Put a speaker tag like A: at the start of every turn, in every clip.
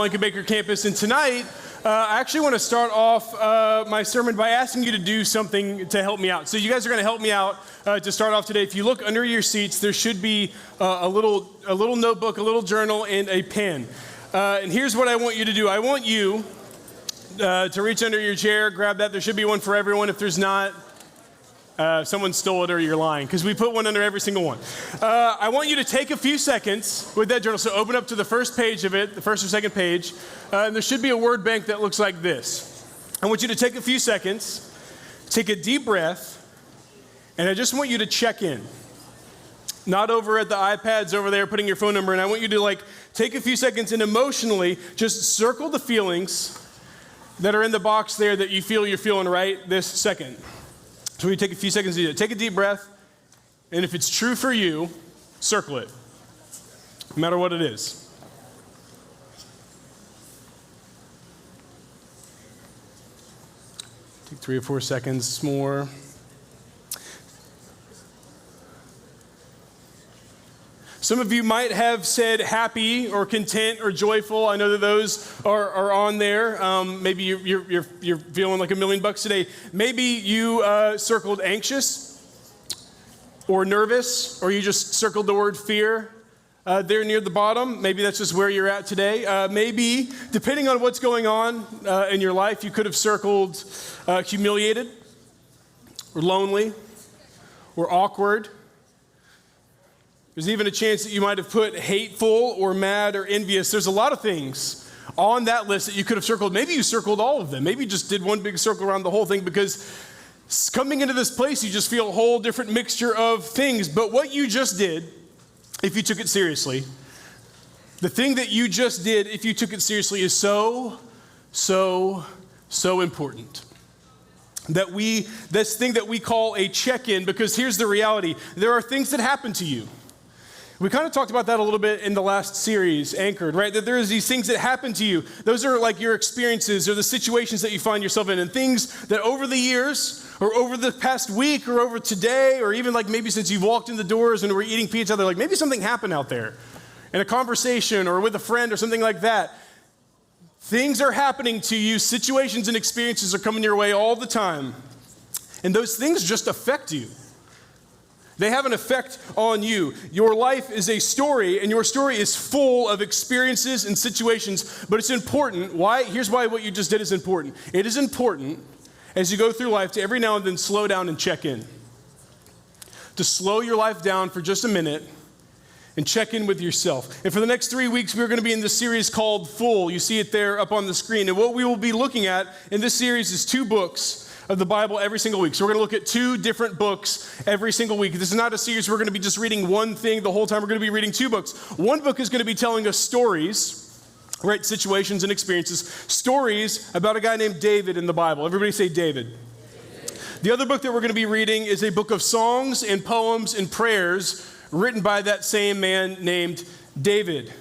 A: Lincoln Baker campus, and tonight I actually want to start off my sermon by asking you to do something to help me out. So you guys are going to help me out to start off today. If you look under your seats, there should be a little notebook, a little journal, and a pen. And here's what I want you to do. I want you to reach under your chair, grab that. There should be one for everyone. If there's not, someone stole it or you're lying, because we put one under every single one. I want you to take a few seconds with that journal. So open up to the first page of it, the first or second page, and there should be a word bank that looks like this. I want you to take a few seconds, take a deep breath, and I just want you to check in. Not over at the iPads over there putting your phone number in. I want you to take a few seconds and emotionally just circle the feelings that are in the box there that you feel you're feeling right this second. So we take a few seconds to do that. Take a deep breath, and if it's true for you, circle it, no matter what it is. Take 3 or 4 seconds more. Some of you might have said happy or content or joyful. I know that those are on there. Maybe you're feeling like $1 million today. Maybe you circled anxious or nervous, or you just circled the word fear there near the bottom. Maybe that's just where you're at today. Maybe, depending on what's going on in your life, you could have circled humiliated or lonely or awkward. There's even a chance that you might have put hateful or mad or envious. There's a lot of things on that list that you could have circled. Maybe you circled all of them. Maybe you just did one big circle around the whole thing, because coming into this place, you just feel a whole different mixture of things. But what you just did, if you took it seriously, the thing that you just did, if you took it seriously, is so important. This thing that we call a check-in, because here's the reality. There are things that happen to you. We kind of talked about that a little bit in the last series, Anchored, right? That there's these things that happen to you. Those are like your experiences or the situations that you find yourself in, and things that over the years or over the past week or over today, or even maybe since you've walked in the doors and we're eating pizza, they're maybe something happened out there in a conversation or with a friend or something like that. Things are happening to you. Situations and experiences are coming your way all the time. And those things just affect you. They have an effect on you. Your life is a story, and your story is full of experiences and situations, but it's important. Why? Here's why what you just did is important. It is important as you go through life to every now and then slow down and check in. To slow your life down for just a minute and check in with yourself. And for the next 3 weeks, we're going to be in this series called Full. You see it there up on the screen. And what we will be looking at in this series is 2 books of the Bible every single week. So we're going to look at 2 different books every single week. This is not a series where we're going to be just reading one thing the whole time. We're going to be reading 2 books. One book is going to be telling us stories, right? Situations and experiences. Stories about a guy named David in the Bible. Everybody say David. The other book that we're going to be reading is a book of songs and poems and prayers written by that same man named David.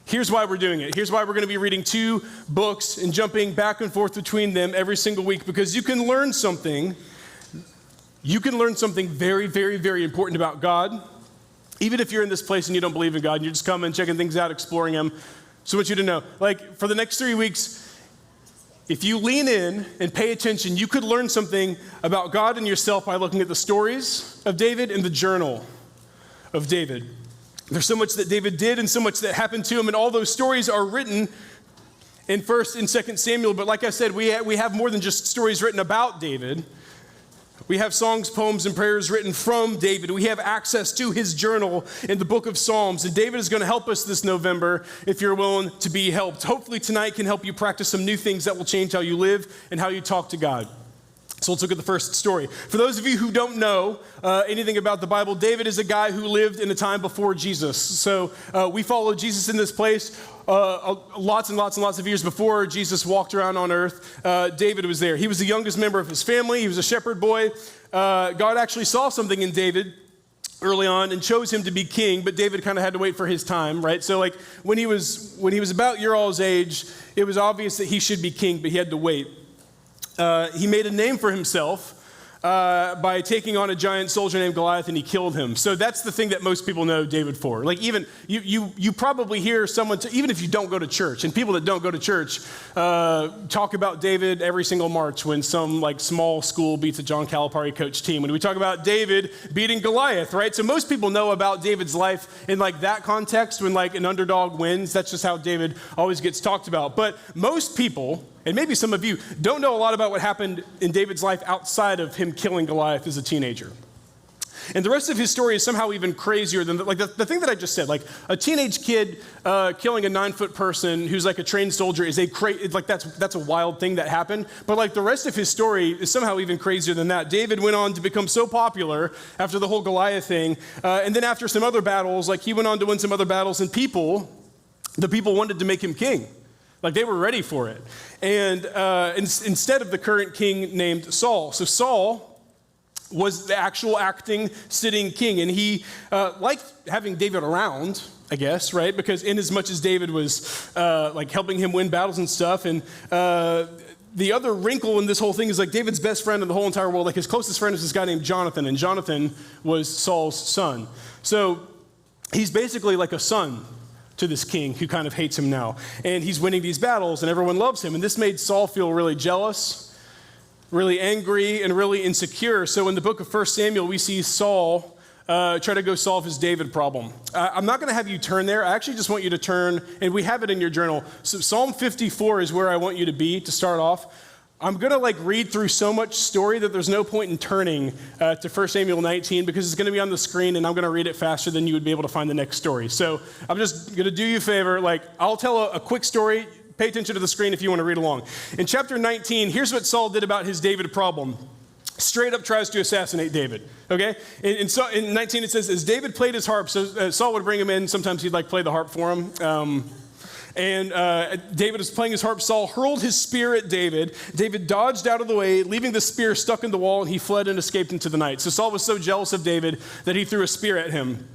A: Here's why we're doing it. Here's why we're going to be reading 2 books and jumping back and forth between them every single week, because you can learn something. You can learn something very, very, very important about God, even if you're in this place and you don't believe in God and you're just coming, checking things out, exploring Him. So I want you to know, for the next 3 weeks, if you lean in and pay attention, you could learn something about God and yourself by looking at the stories of David and the journal of David. There's so much that David did and so much that happened to him, and all those stories are written in 1st and 2nd Samuel. But like I said, we have more than just stories written about David. We have songs, poems, and prayers written from David. We have access to his journal in the book of Psalms. And David is going to help us this November if you're willing to be helped. Hopefully tonight can help you practice some new things that will change how you live and how you talk to God. So let's look at the first story. For those of you who don't know anything about the Bible, David is a guy who lived in a time before Jesus. So we follow Jesus in this place lots and lots and lots of years before Jesus walked around on earth. David was there. He was the youngest member of his family. He was a shepherd boy. God actually saw something in David early on and chose him to be king, but David kind of had to wait for his time, right? So when he was about your all's age, it was obvious that he should be king, but he had to wait. He made a name for himself by taking on a giant soldier named Goliath, and he killed him. So that's the thing that most people know David for. Like even you probably hear someone, even if you don't go to church, and people that don't go to church talk about David every single March when some like small school beats a John Calipari coach team. When we talk about David beating Goliath, right? So most people know about David's life in like that context when like an underdog wins. That's just how David always gets talked about. But most people, and maybe some of you, don't know a lot about what happened in David's life outside of him killing Goliath as a teenager. And the rest of his story is somehow even crazier than the thing that I just said. Like a teenage kid killing a 9-foot person who's like a trained soldier is that's a wild thing that happened. But like the rest of his story is somehow even crazier than that. David went on to become so popular after the whole Goliath thing, and then after some other battles, like he went on to win some other battles, and the people wanted to make him king. Like they were ready for it. And instead of the current king named Saul. So Saul was the actual acting, sitting king. And he liked having David around, I guess, right? Because in as much as David was like helping him win battles and stuff. And the other wrinkle in this whole thing is like David's best friend in the whole entire world, like his closest friend is this guy named Jonathan. And Jonathan was Saul's son. So he's basically like a son to this king who kind of hates him now. And he's winning these battles and everyone loves him. And this made Saul feel really jealous, really angry, and really insecure. So in the book of 1 Samuel, we see Saul try to go solve his David problem. I'm not going to have you turn there. I actually just want you to turn, and we have it in your journal. So Psalm 54 is where I want you to be to start off. I'm going to like read through so much story that there's no point in turning to 1 Samuel 19 because it's going to be on the screen and I'm going to read it faster than you would be able to find the next story. So I'm just going to do you a favor. Like I'll tell a quick story. Pay attention to the screen if you want to read along. In chapter 19, here's what Saul did about his David problem. Straight up tries to assassinate David, okay? And so in 19 it says, as David played his harp, so Saul would bring him in. Sometimes he'd like play the harp for him. And David was playing his harp. Saul hurled his spear at David. David dodged out of the way, leaving the spear stuck in the wall, and he fled and escaped into the night. So Saul was so jealous of David that he threw a spear at him.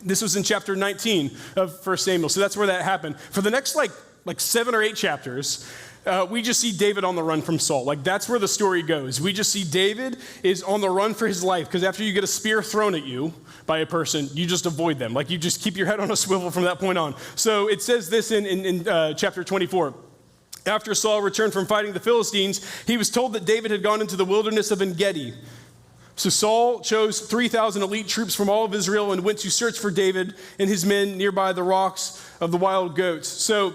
A: This was in chapter 19 of 1 Samuel. So that's where that happened. For the next like 7 or 8 chapters, we just see David on the run from Saul. Like that's where the story goes. We just see David is on the run for his life because after you get a spear thrown at you by a person, you just avoid them. Like you just keep your head on a swivel from that point on. So it says this in chapter 24. After Saul returned from fighting the Philistines, he was told that David had gone into the wilderness of En-Gedi. So Saul chose 3,000 elite troops from all of Israel and went to search for David and his men nearby the rocks of the wild goats. So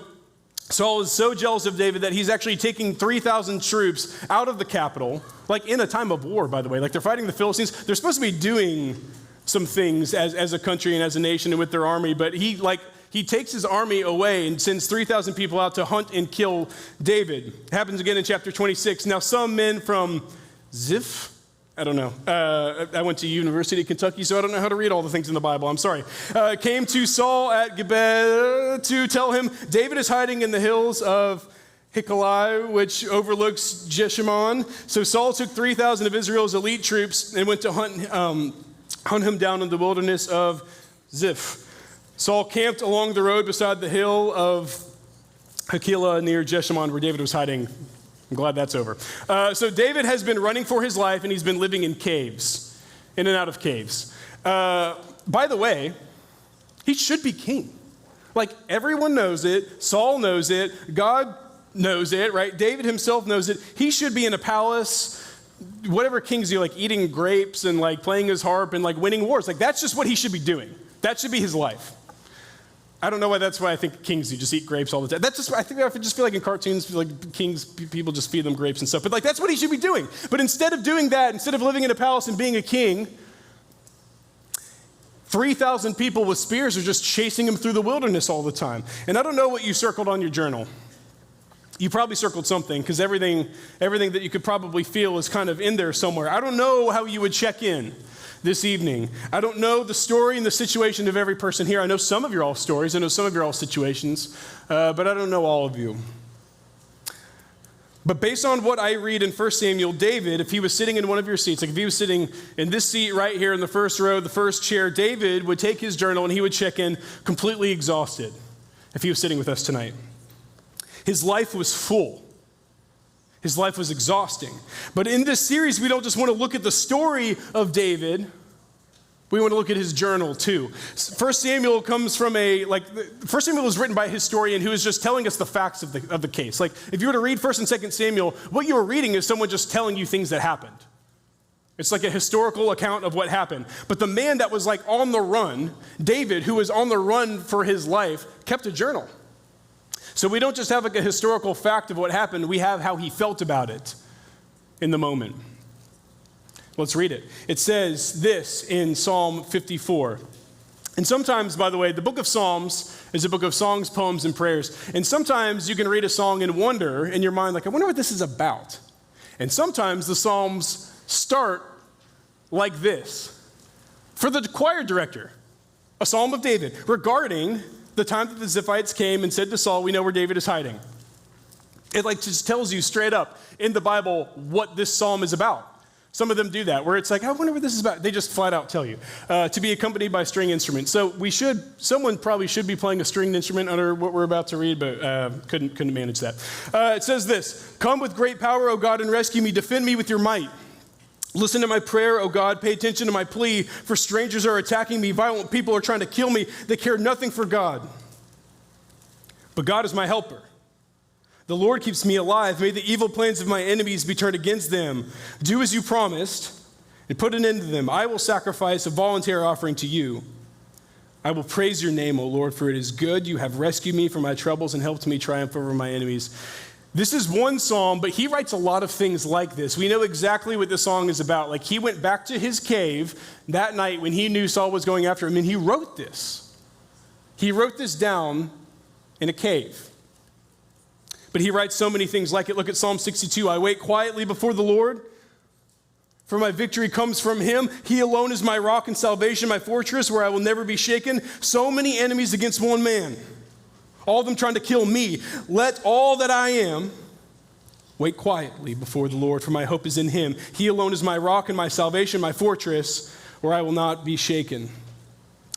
A: Saul is so jealous of David that he's actually taking 3,000 troops out of the capital, like in a time of war, by the way. Like they're fighting the Philistines. They're supposed to be doing some things as a country and as a nation and with their army, but he takes his army away and sends 3,000 people out to hunt and kill David. It happens again in chapter 26. Now some men from Ziph, I don't know. I went to University of Kentucky, so I don't know how to read all the things in the Bible. I'm sorry. Came to Saul at Gibeah to tell him, David is hiding in the hills of Hikalai, which overlooks Jeshimon. So Saul took 3,000 of Israel's elite troops and went to hunt him down in the wilderness of Ziph. Saul camped along the road beside the hill of Hakilah near Jeshimon, where David was hiding. I'm glad that's over. So David has been running for his life, and he's been living in caves, in and out of caves. By the way, he should be king. Like, everyone knows it. Saul knows it. God knows it, right? David himself knows it. He should be in a palace, whatever kings do, like eating grapes and like playing his harp and like winning wars. Like, that's just what he should be doing. That should be his life. I don't know why that's why I think kings do, just eat grapes all the time. That's just, I just feel like in cartoons, like kings, people just feed them grapes and stuff. But like, that's what he should be doing. But instead of doing that, instead of living in a palace and being a king, 3,000 people with spears are just chasing him through the wilderness all the time. And I don't know what you circled on your journal. You probably circled something because everything that you could probably feel is kind of in there somewhere. I don't know how you would check in this evening. I don't know the story and the situation of every person here. I know some of your all stories. I know some of your all situations, but I don't know all of you. But based on what I read in 1 Samuel, David, if he was sitting in one of your seats, like if he was sitting in this seat right here in the first row, the first chair, David would take his journal and he would check in completely exhausted if he was sitting with us tonight. His life was full. His life was exhausting. But in this series, we don't just want to look at the story of David. We want to look at his journal too. First Samuel comes from First Samuel was written by a historian who is just telling us the facts of the case. Like, if you were to read First and Second Samuel, what you were reading is someone just telling you things that happened. It's like a historical account of what happened. But the man that was like on the run, David, who was on the run for his life, kept a journal. So we don't just have like a historical fact of what happened, we have how he felt about it in the moment. Let's read it. It says this in Psalm 54. And sometimes, by the way, the book of Psalms is a book of songs, poems, and prayers. And sometimes you can read a song and wonder in your mind, like, I wonder what this is about. And sometimes the Psalms start like this. For the choir director, a psalm of David regarding the time that the Ziphites came and said to Saul, we know where David is hiding. It like just tells you straight up in the Bible what this psalm is about. Some of them do that, where it's like, I wonder what this is about. They just flat out tell you. To be accompanied by string instruments. So someone probably should be playing a stringed instrument under what we're about to read, but couldn't manage that. It says this, come with great power, O God, and rescue me. Defend me with your might. Listen to my prayer, O God. Pay attention to my plea, for strangers are attacking me. Violent people are trying to kill me. They care nothing for God. But God is my helper. The Lord keeps me alive. May the evil plans of my enemies be turned against them. Do as you promised and put an end to them. I will sacrifice a voluntary offering to you. I will praise your name, O Lord, for it is good. You have rescued me from my troubles and helped me triumph over my enemies. This is one psalm, but he writes a lot of things like this. We know exactly what this song is about. Like, he went back to his cave that night when he knew Saul was going after him, and he wrote this. He wrote this down in a cave. But he writes so many things like it. Look at Psalm 62. I wait quietly before the Lord, for my victory comes from him. He alone is my rock and salvation, my fortress, where I will never be shaken. So many enemies against one man, all of them trying to kill me. Let all that I am wait quietly before the Lord, for my hope is in him. He alone is my rock and my salvation, my fortress, where I will not be shaken.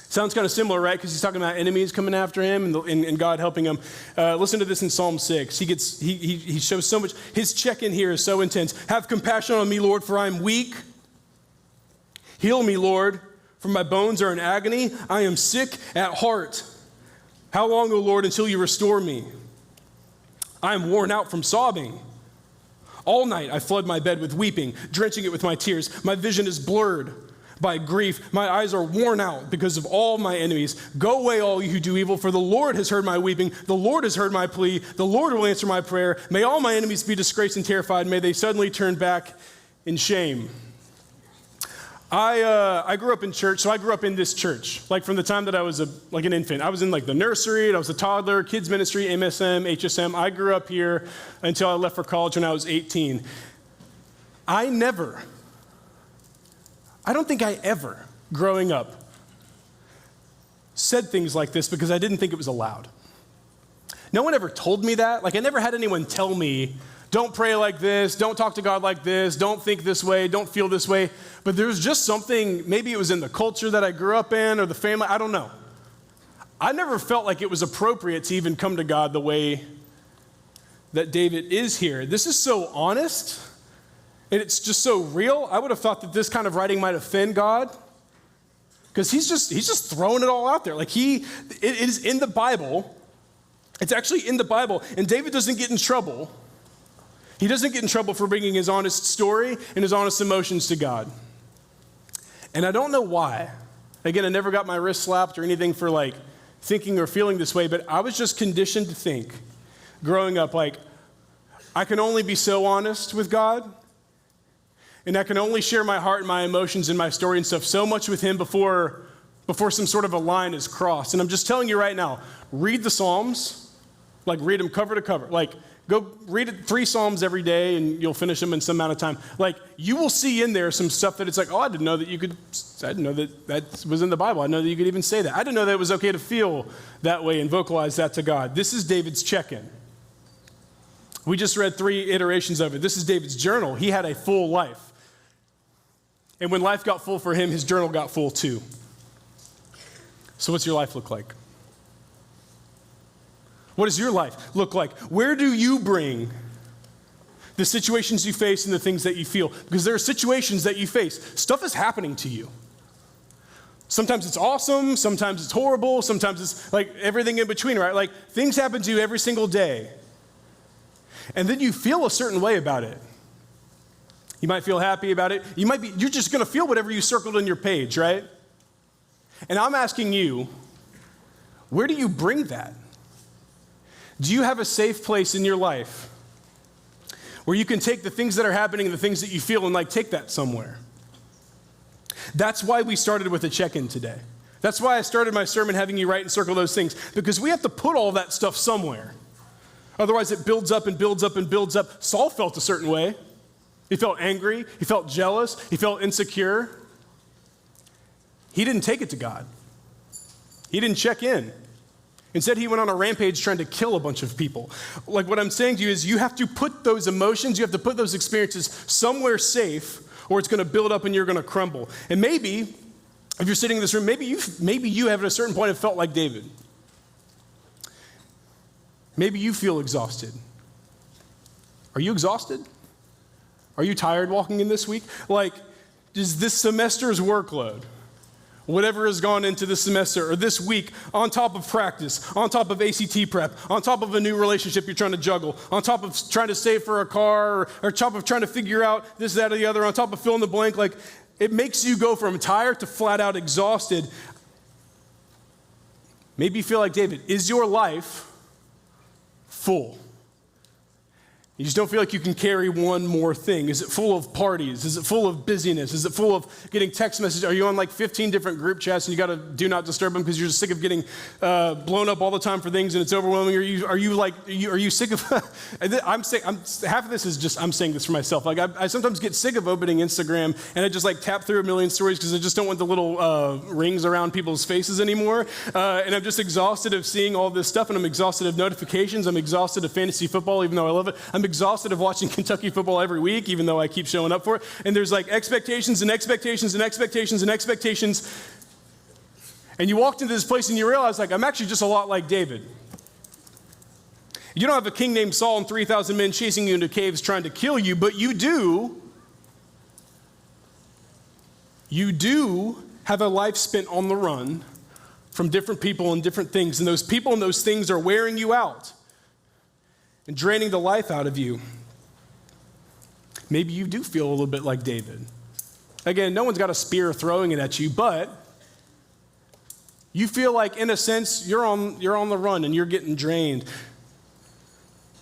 A: Sounds kind of similar, right? Because he's talking about enemies coming after him and God helping him. Listen to this in Psalm 6. He shows so much. His check-in here is so intense. Have compassion on me, Lord, for I am weak. Heal me, Lord, for my bones are in agony. I am sick at heart. How long, O Lord, until you restore me? I am worn out from sobbing. All night I flood my bed with weeping, drenching it with my tears. My vision is blurred by grief. My eyes are worn out because of all my enemies. Go away, all you who do evil, for the Lord has heard my weeping. The Lord has heard my plea. The Lord will answer my prayer. May all my enemies be disgraced and terrified. May they suddenly turn back in shame. I grew up in church, so I grew up in this church, like from the time that I was an infant. I was in like the nursery, I was a toddler, kids ministry, MSM, HSM. I grew up here until I left for college when I was 18. I don't think I ever, growing up, said things like this because I didn't think it was allowed. No one ever told me that. Like, I never had anyone tell me, don't pray like this, don't talk to God like this, don't think this way, don't feel this way. But there was just something, maybe it was in the culture that I grew up in or the family, I don't know. I never felt like it was appropriate to even come to God the way that David is here. This is so honest. And it's just so real. I would have thought that this kind of writing might offend God, because he's just throwing it all out there. Like it is in the Bible. It's actually in the Bible. And David doesn't get in trouble. He doesn't get in trouble for bringing his honest story and his honest emotions to God. And I don't know why. Again, I never got my wrist slapped or anything for like thinking or feeling this way, but I was just conditioned to think growing up, like, I can only be so honest with God. And I can only share my heart and my emotions and my story and stuff so much with him before some sort of a line is crossed. And I'm just telling you right now, read the Psalms, like read them cover to cover. Like, go read 3 Psalms every day and you'll finish them in some amount of time. Like, you will see in there some stuff that it's like, oh, I didn't know that was in the Bible. I didn't know that you could even say that. I didn't know that it was okay to feel that way and vocalize that to God. This is David's check-in. We just read 3 iterations of it. This is David's journal. He had a full life. And when life got full for him, his journal got full too. So what's your life look like? What does your life look like? Where do you bring The situations you face and the things that you feel. Because there are situations that you face. Stuff is happening to you. Sometimes it's awesome, sometimes it's horrible, sometimes it's like everything in between, right? Like things happen to you every single day. And then you feel a certain way about it. You might feel happy about it. You're just going to feel whatever you circled on your page, right? And I'm asking you, where do you bring that? Do you have a safe place in your life where you can take the things that are happening, the things that you feel, and like take that somewhere? That's why we started with a check-in today. That's why I started my sermon having you write and circle those things, because we have to put all that stuff somewhere. Otherwise it builds up and builds up and builds up. Saul felt a certain way. He felt angry, he felt jealous, he felt insecure. He didn't take it to God. He didn't check in. Instead, he went on a rampage trying to kill a bunch of people. Like what I'm saying to you is you have to put those emotions, you have to put those experiences somewhere safe, or it's going to build up and you're going to crumble. And maybe, if you're sitting in this room, maybe you have at a certain point have felt like David. Maybe you feel exhausted. Are you exhausted? Are you tired walking in this week? Like, is this semester's workload, whatever has gone into this semester or this week, on top of practice, on top of ACT prep, on top of a new relationship you're trying to juggle, on top of trying to save for a car, or on top of trying to figure out this, that, or the other, on top of fill in the blank, like it makes you go from tired to flat out exhausted. Maybe you feel like David. Is your life full? You just don't feel like you can carry one more thing. Is it full of parties? Is it full of busyness? Is it full of getting text messages? Are you on like 15 different group chats and you got to do not disturb them because you're just sick of getting blown up all the time for things and it's overwhelming? Are you sick of? Half of this is just I'm saying this for myself. Like I sometimes get sick of opening Instagram and I just like tap through a million stories because I just don't want the little rings around people's faces anymore. And I'm just exhausted of seeing all this stuff, and I'm exhausted of notifications. I'm exhausted of fantasy football, even though I love it. I'm exhausted of watching Kentucky football every week, even though I keep showing up for it. And there's like expectations and expectations and expectations and expectations. And you walked into this place and you realize, like, I'm actually just a lot like David. You don't have a king named Saul and 3,000 men chasing you into caves trying to kill you, but you do have a life spent on the run from different people and different things. And those people and those things are wearing you out and draining the life out of you. Maybe you do feel a little bit like David. Again, no one's got a spear throwing it at you, but you feel like, in a sense, you're on the run and you're getting drained.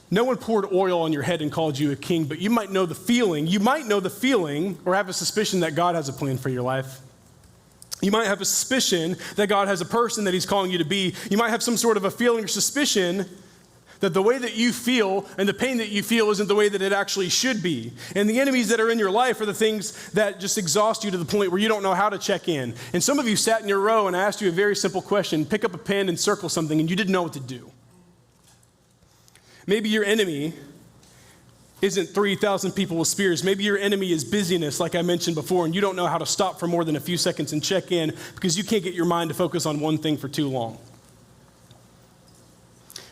A: No one poured oil on your head and called you a king, but you might know the feeling. You might know the feeling or have a suspicion that God has a plan for your life. You might have a suspicion that God has a person that he's calling you to be. You might have some sort of a feeling or suspicion that the way that you feel and the pain that you feel isn't the way that it actually should be. And the enemies that are in your life are the things that just exhaust you to the point where you don't know how to check in. And some of you sat in your row and I asked you a very simple question. Pick up a pen and circle something, and you didn't know what to do. Maybe your enemy isn't 3,000 people with spears. Maybe your enemy is busyness, like I mentioned before, and you don't know how to stop for more than a few seconds and check in because you can't get your mind to focus on one thing for too long.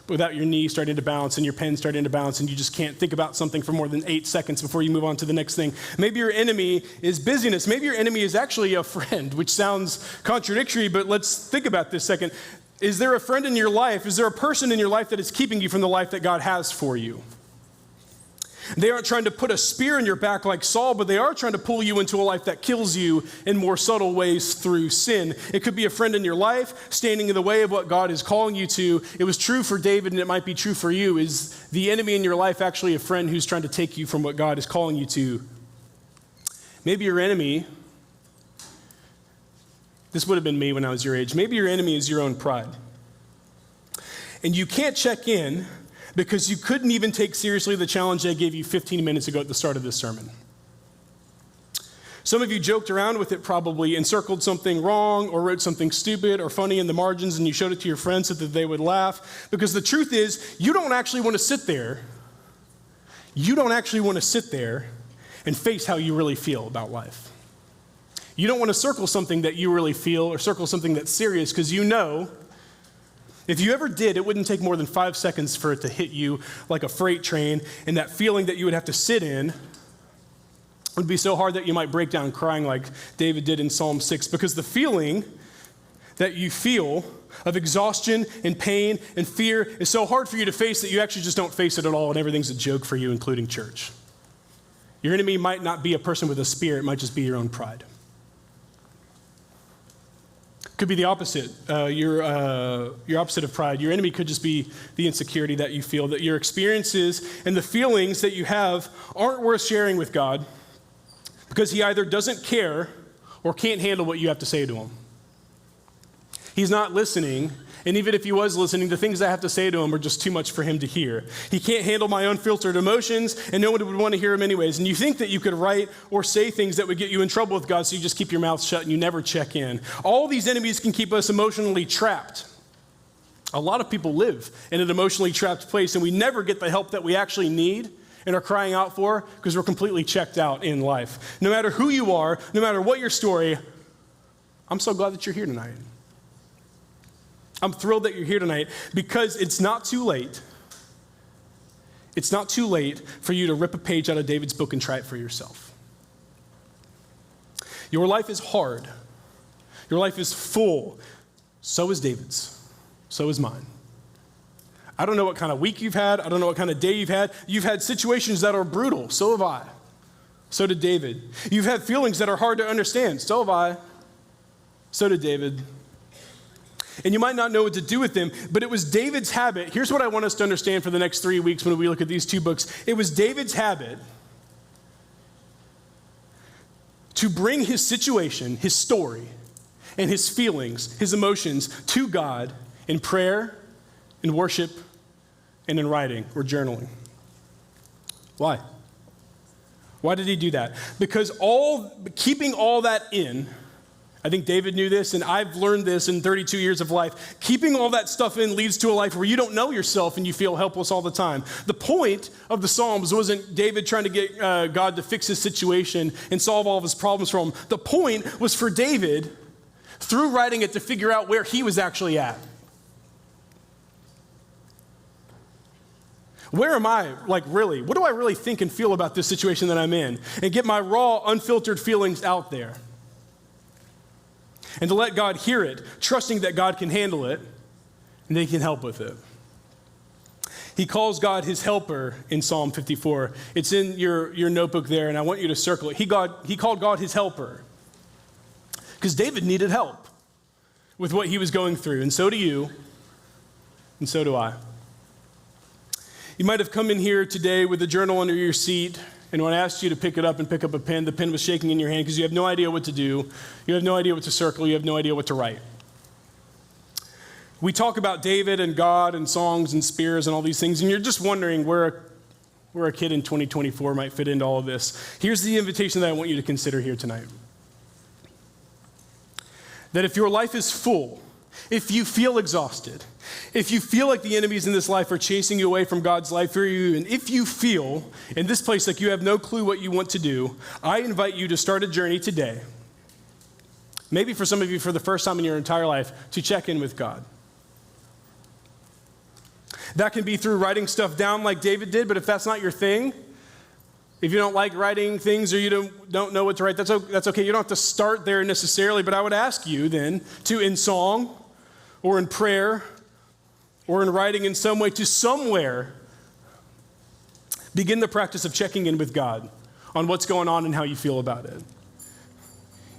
A: Without your knee starting to bounce and your pen starting to bounce, and you just can't think about something for more than 8 seconds before you move on to the next thing. Maybe your enemy is busyness. Maybe your enemy is actually a friend, which sounds contradictory, but let's think about this second. Is there a friend in your life? Is there a person in your life that is keeping you from the life that God has for you? They aren't trying to put a spear in your back like Saul, but they are trying to pull you into a life that kills you in more subtle ways through sin. It could be a friend in your life standing in the way of what God is calling you to. It was true for David, and it might be true for you. Is the enemy in your life actually a friend who's trying to take you from what God is calling you to? Maybe your enemy, this would have been me when I was your age, maybe your enemy is your own pride. And you can't check in because you couldn't even take seriously the challenge I gave you 15 minutes ago at the start of this sermon. Some of you joked around with it probably and circled something wrong or wrote something stupid or funny in the margins, and you showed it to your friends so that they would laugh. Because the truth is, you don't actually want to sit there. You don't actually want to sit there and face how you really feel about life. You don't want to circle something that you really feel or circle something that's serious because you know If you ever did, it wouldn't take more than 5 seconds for it to hit you like a freight train, and that feeling that you would have to sit in would be so hard that you might break down crying like David did in Psalm 6, because the feeling that you feel of exhaustion and pain and fear is so hard for you to face that you actually just don't face it at all, and everything's a joke for you, including church. Your enemy might not be a person with a spear, it might just be your own pride. Could be the opposite. Your opposite of pride. Your enemy could just be the insecurity that you feel, that your experiences and the feelings that you have aren't worth sharing with God because he either doesn't care or can't handle what you have to say to him. He's not listening, and even if he was listening, the things I have to say to him are just too much for him to hear. He can't handle my unfiltered emotions, and no one would want to hear him anyways. And you think that you could write or say things that would get you in trouble with God, so you just keep your mouth shut and you never check in. All these enemies can keep us emotionally trapped. A lot of people live in an emotionally trapped place, and we never get the help that we actually need and are crying out for because we're completely checked out in life. No matter who you are, no matter what your story, I'm so glad that you're here tonight. I'm thrilled that you're here tonight because it's not too late. It's not too late for you to rip a page out of David's book and try it for yourself. Your life is hard. Your life is full. So is David's. So is mine. I don't know what kind of week you've had. I don't know what kind of day you've had. You've had situations that are brutal. So have I. So did David. You've had feelings that are hard to understand. So have I. So did David. And you might not know what to do with them, but it was David's habit. Here's what I want us to understand for the next 3 weeks when we look at these two books. It was David's habit to bring his situation, his story, and his feelings, his emotions to God in prayer, in worship, and in writing or journaling. Why? Why did he do that? Because keeping all that in, I think David knew this, and I've learned this in 32 years of life. Keeping all that stuff in leads to a life where you don't know yourself and you feel helpless all the time. The point of the Psalms wasn't David trying to get God to fix his situation and solve all of his problems for him. The point was for David, through writing it, to figure out where he was actually at. Where am I, really? What do I really think and feel about this situation that I'm in? And get my raw, unfiltered feelings out there. And to let God hear it, trusting that God can handle it, and they can help with it. He calls God his helper in Psalm 54. It's in your notebook there, and I want you to circle it. He called God his helper because David needed help with what he was going through, and so do you, and so do I. You might have come in here today with a journal under your seat, and when I asked you to pick it up and pick up a pen, the pen was shaking in your hand because you have no idea what to do. You have no idea what to circle. You have no idea what to write. We talk about David and God and songs and spears and all these things, and you're just wondering where a kid in 2024 might fit into all of this. Here's the invitation that I want you to consider here tonight. That if your life is full, if you feel exhausted, if you feel like the enemies in this life are chasing you away from God's life for you, and if you feel in this place like you have no clue what you want to do, I invite you to start a journey today, maybe for some of you for the first time in your entire life, to check in with God. That can be through writing stuff down like David did, but if that's not your thing, if you don't like writing things or you don't know what to write, that's okay. You don't have to start there necessarily, but I would ask you then to, in song or in prayer or in writing in some way, to somewhere begin the practice of checking in with God on what's going on and how you feel about it.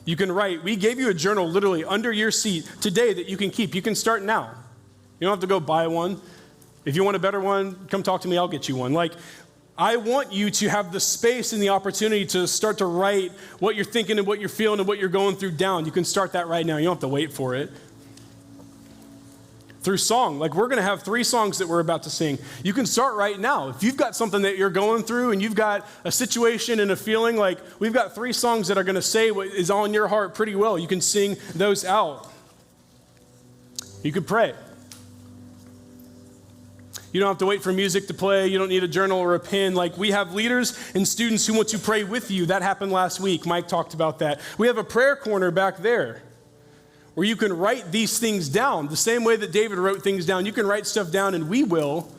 A: You can write. We gave you a journal literally under your seat today that you can keep. You can start now. You don't have to go buy one. If you want a better one, come talk to me. I'll get you one. I want you to have the space and the opportunity to start to write what you're thinking and what you're feeling and what you're going through down. You can start that right now. You don't have to wait for it. Through song, we're going to have 3 songs that we're about to sing. You can start right now. If you've got something that you're going through and you've got a situation and a feeling, we've got 3 songs that are going to say what is on your heart pretty well. You can sing those out. You could pray. You don't have to wait for music to play. You don't need a journal or a pen. We have leaders and students who want to pray with you. That happened last week. Mike talked about that. We have a prayer corner back there where you can write these things down. The same way that David wrote things down, you can write stuff down, and we will.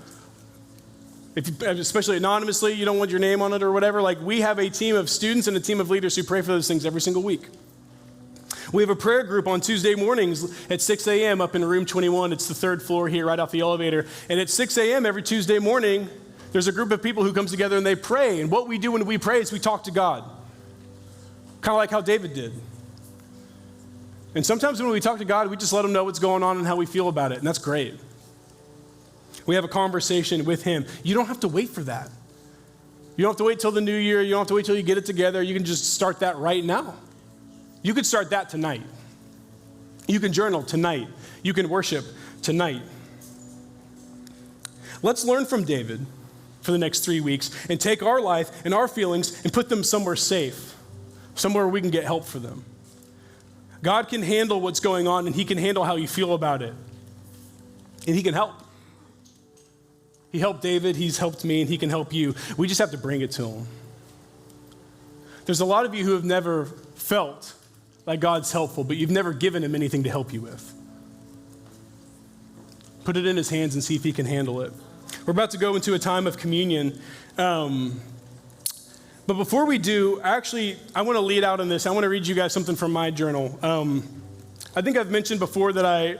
A: Especially anonymously, you don't want your name on it or whatever. Like, we have a team of students and a team of leaders who pray for those things every single week. We have a prayer group on Tuesday mornings at 6 a.m. up in room 21. It's the third floor here, right off the elevator. And at 6 a.m. every Tuesday morning, there's a group of people who comes together and they pray. And what we do when we pray is we talk to God. Kind of like how David did. And sometimes when we talk to God, we just let him know what's going on and how we feel about it. And that's great. We have a conversation with him. You don't have to wait for that. You don't have to wait till the new year. You don't have to wait till you get it together. You can just start that right now. You could start that tonight. You can journal tonight. You can worship tonight. Let's learn from David for the next 3 weeks and take our life and our feelings and put them somewhere safe, somewhere where we can get help for them. God can handle what's going on, and he can handle how you feel about it. And he can help. He helped David, he's helped me, and he can help you. We just have to bring it to him. There's a lot of you who have never felt like God's helpful, but you've never given him anything to help you with. Put it in his hands and see if he can handle it. We're about to go into a time of communion. But before we do, actually, I want to lead out on this. I want to read you guys something from my journal. I think I've mentioned before that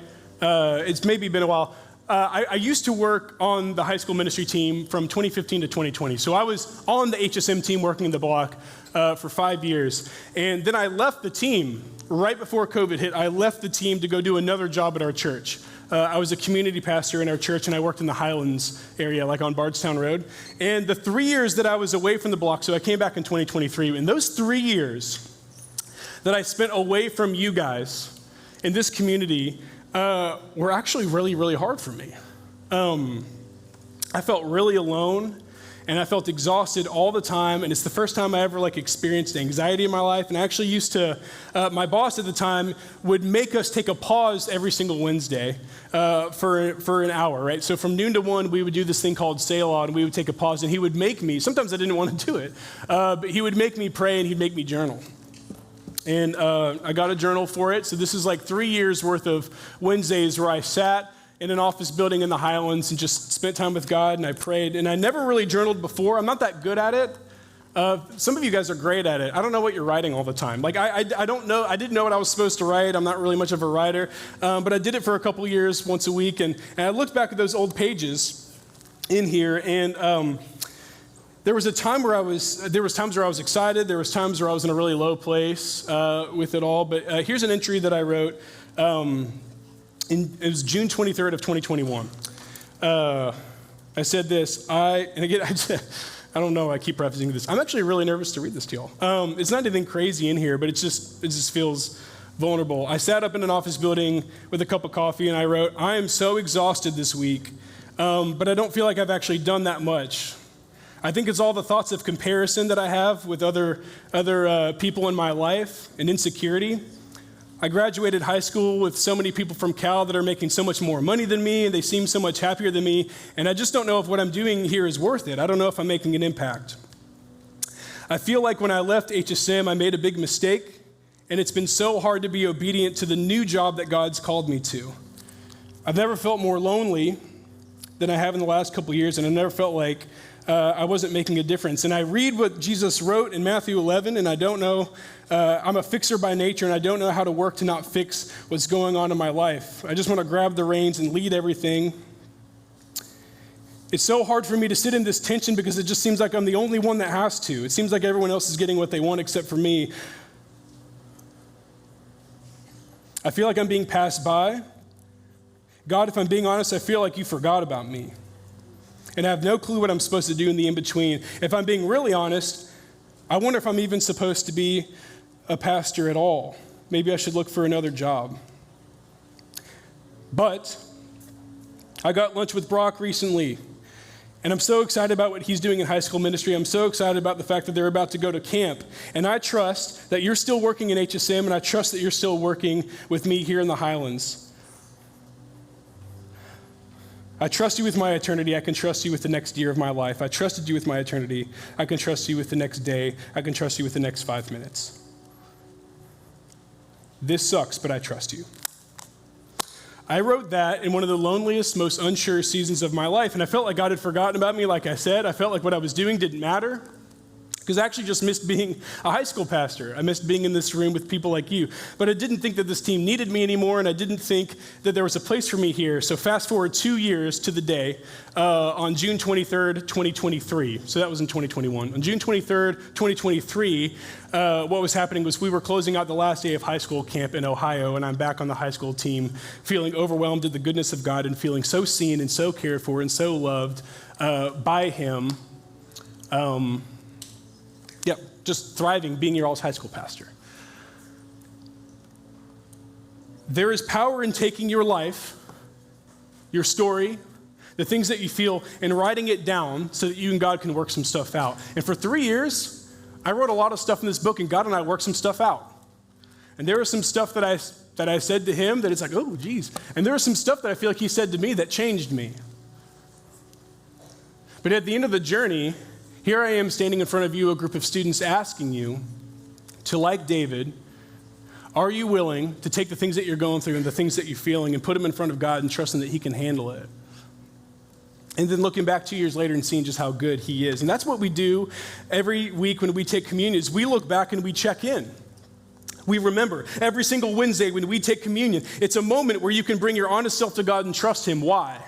A: it's maybe been a while. I used to work on the high school ministry team from 2015 to 2020. So I was on the HSM team working the block for 5 years. And then I left the team right before COVID hit. I left the team to go do another job at our church. I was a community pastor in our church, and I worked in the Highlands area, like on Bardstown Road. And the 3 years that I was away from the block, so I came back in 2023, and those 3 years that I spent away from you guys in this community were actually really, really hard for me. I felt really alone, and I felt exhausted all the time, and it's the first time I ever experienced anxiety in my life. And I actually used to, my boss at the time would make us take a pause every single Wednesday for an hour, right? So from noon to 1, we would do this thing called Selah, and we would take a pause, and he would make me, sometimes I didn't want to do it, but he would make me pray, and he'd make me journal. And I got a journal for it. So this is 3 years worth of Wednesdays where I sat in an office building in the Highlands and just spent time with God, and I prayed. And I never really journaled before. I'm not that good at it. Some of you guys are great at it. I don't know what you're writing all the time. I don't know. I didn't know what I was supposed to write. I'm not really much of a writer. But I did it for a couple years, once a week. And I looked back at those old pages in here, and there was times where I was excited. There was times where I was in a really low place with it all. But here's an entry that I wrote. It was June 23rd of 2021. I said this. I don't know. I keep prefacing this. I'm actually really nervous to read this to y'all. It's not anything crazy in here, but it just feels vulnerable. I sat up in an office building with a cup of coffee, and I wrote, "I am so exhausted this week, but I don't feel like I've actually done that much. I think it's all the thoughts of comparison that I have with other people in my life and insecurity. I graduated high school with so many people from Cal that are making so much more money than me, and they seem so much happier than me, and I just don't know if what I'm doing here is worth it. I don't know if I'm making an impact. I feel like when I left HSM, I made a big mistake, and it's been so hard to be obedient to the new job that God's called me to. I've never felt more lonely than I have in the last couple years, and I never felt like I wasn't making a difference." And I read what Jesus wrote in Matthew 11, and I don't know, I'm a fixer by nature, and I don't know how to work to not fix what's going on in my life. I just want to grab the reins and lead everything. It's so hard for me to sit in this tension because it just seems like I'm the only one that has to. It seems like everyone else is getting what they want except for me. I feel like I'm being passed by. God, if I'm being honest, I feel like you forgot about me. And I have no clue what I'm supposed to do in the in-between. If I'm being really honest, I wonder if I'm even supposed to be a pastor at all. Maybe I should look for another job. But I got lunch with Brock recently, and I'm so excited about what he's doing in high school ministry. I'm so excited about the fact that they're about to go to camp. And I trust that you're still working in HSM, and I trust that you're still working with me here in the Highlands. I trust you with my eternity. I can trust you with the next year of my life. I trusted you with my eternity. I can trust you with the next day. I can trust you with the next 5 minutes. This sucks, but I trust you. I wrote that in one of the loneliest, most unsure seasons of my life, and I felt like God had forgotten about me, like I said. I felt like what I was doing didn't matter, because I actually just missed being a high school pastor. I missed being in this room with people like you. But I didn't think that this team needed me anymore, and I didn't think that there was a place for me here. So fast forward 2 years to the day, on June 23rd, 2023. So that was in 2021. On June 23rd, 2023, what was happening was we were closing out the last day of high school camp in Ohio, and I'm back on the high school team, feeling overwhelmed at the goodness of God and feeling so seen and so cared for and so loved by him. Just thriving being your all's high school pastor. There is power in taking your life, your story, the things that you feel, and writing it down so that you and God can work some stuff out. And for 3 years, I wrote a lot of stuff in this book, and God and I worked some stuff out. And there was some stuff that I said to him that it's like, oh, geez. And there was some stuff that I feel like he said to me that changed me. But at the end of the journey, here I am standing in front of you, a group of students, asking you to, like David, are you willing to take the things that you're going through and the things that you're feeling and put them in front of God and trusting that he can handle it? And then looking back 2 years later and seeing just how good he is. And that's what we do every week when we take communion, is we look back and we check in. We remember every single Wednesday when we take communion, it's a moment where you can bring your honest self to God and trust him. Why?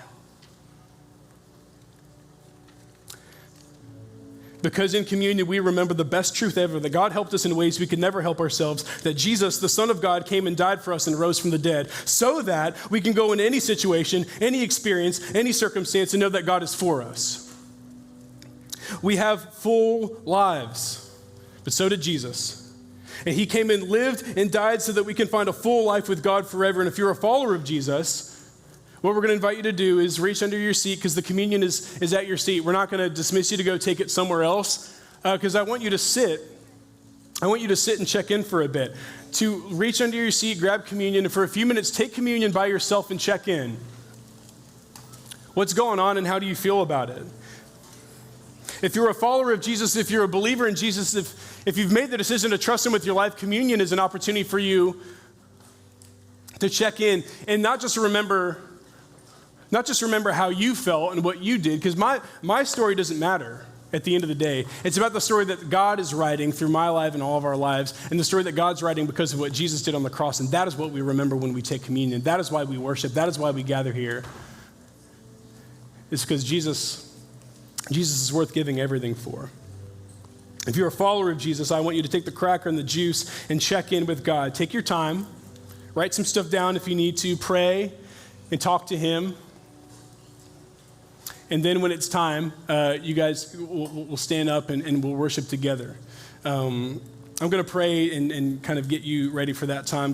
A: Because in communion, we remember the best truth ever, that God helped us in ways we could never help ourselves, that Jesus, the Son of God, came and died for us and rose from the dead, so that we can go into any situation, any experience, any circumstance, and know that God is for us. We have full lives, but so did Jesus. And he came and lived and died so that we can find a full life with God forever. And if you're a follower of Jesus, what we're going to invite you to do is reach under your seat, because the communion is at your seat. We're not going to dismiss you to go take it somewhere else, because I want you to sit. I want you to sit and check in for a bit. To reach under your seat, grab communion, and for a few minutes, take communion by yourself and check in. What's going on and how do you feel about it? If you're a follower of Jesus, if you're a believer in Jesus, if you've made the decision to trust him with your life, communion is an opportunity for you to check in and not just remember how you felt and what you did, because my story doesn't matter at the end of the day. It's about the story that God is writing through my life and all of our lives, and the story that God's writing because of what Jesus did on the cross, and that is what we remember when we take communion. That is why we worship. That is why we gather here. It's because Jesus is worth giving everything for. If you're a follower of Jesus, I want you to take the cracker and the juice and check in with God. Take your time. Write some stuff down if you need to. Pray and talk to him. And then when it's time, you guys will stand up and we'll worship together. I'm going to pray and kind of get you ready for that time.